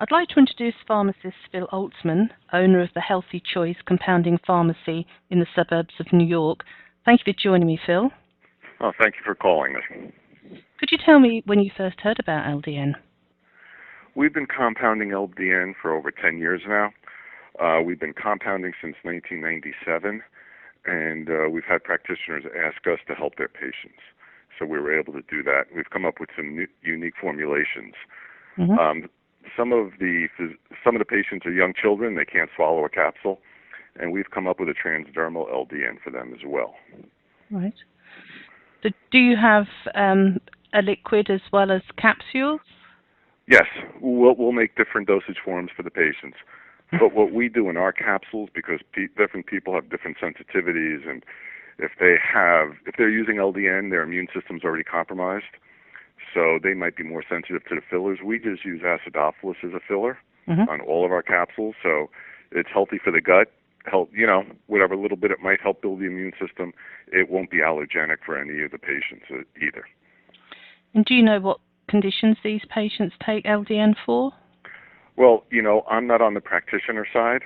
I'd like to introduce Pharmacist Phil Altman, owner of the Healthy Choice Compounding Pharmacy in the suburbs of New York. Thank you for joining me, Phil. Oh, thank you for calling me. Could you tell me when you first heard about LDN? We've been compounding LDN for over 10 years now. We've been compounding since 1997, and we've had practitioners ask us to help their patients. So we were able to do that. We've come up with some unique formulations. Mm-hmm. Some of the patients are young children; they can't swallow a capsule, and we've come up with a transdermal LDN for them as well. Right. So do you have a liquid as well as capsules? Yes, we'll make different dosage forms for the patients. But what we do in our capsules, because different people have different sensitivities, and if they're using LDN, their immune system's already compromised, so they might be more sensitive to the fillers. We just use acidophilus as a filler on all of our capsules, so it's healthy for the gut. Whatever little bit it might help build the immune system, it won't be allergenic for any of the patients either. And do you know what conditions these patients take LDN for? Well, I'm not on the practitioner side.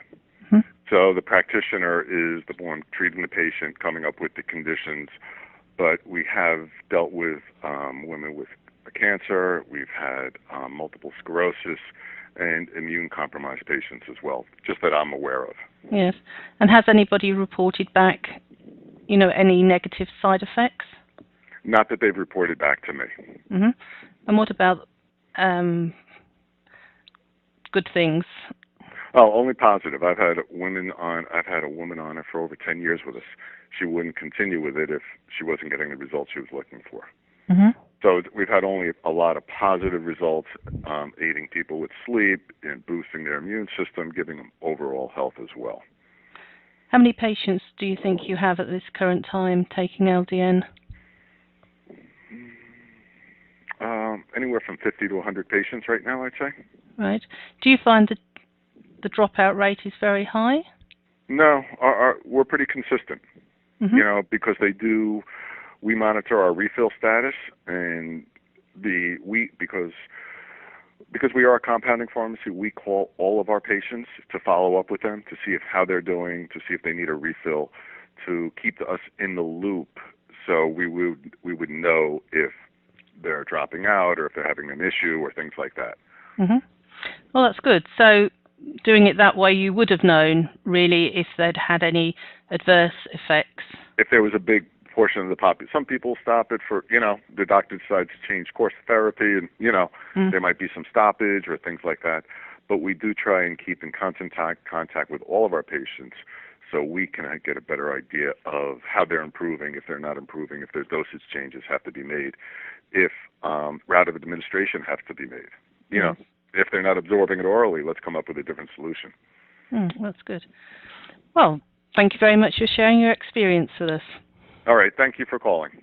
So the practitioner is the one treating the patient, coming up with the conditions. But we have dealt with women with cancer. We've had multiple sclerosis and immune-compromised patients as well, just that I'm aware of. Yes. And has anybody reported back, any negative side effects? Not that they've reported back to me. Mm-hmm. And what about good things? Oh, only positive. I've had a woman on it for over 10 years with us. She wouldn't continue with it if she wasn't getting the results she was looking for. Mm-hmm. So we've had only a lot of positive results, aiding people with sleep and boosting their immune system, giving them overall health as well. How many patients do you think you have at this current time taking LDN? Anywhere from 50 to 100 patients right now, I'd say. Right. Do you find that the dropout rate is very high? No, we're pretty consistent. Because we monitor our refill status, and because we are a compounding pharmacy, we call all of our patients to follow up with them to see how they're doing, to see if they need a refill, to keep us in the loop, so we would know if they're dropping out or if they're having an issue or things like that. Mm-hmm. Well, that's good. So doing it that way, you would have known, really, if they'd had any adverse effects. If there was a big portion of the population. Some people stop it for, the doctor decides to change course of therapy, and, there might be some stoppage or things like that. But we do try and keep in constant contact with all of our patients, so we can get a better idea of how they're improving, if they're not improving, if their dosage changes have to be made, if route of administration has to be made. If they're not absorbing it orally, let's come up with a different solution. That's good. Well, thank you very much for sharing your experience with us. All right. Thank you for calling.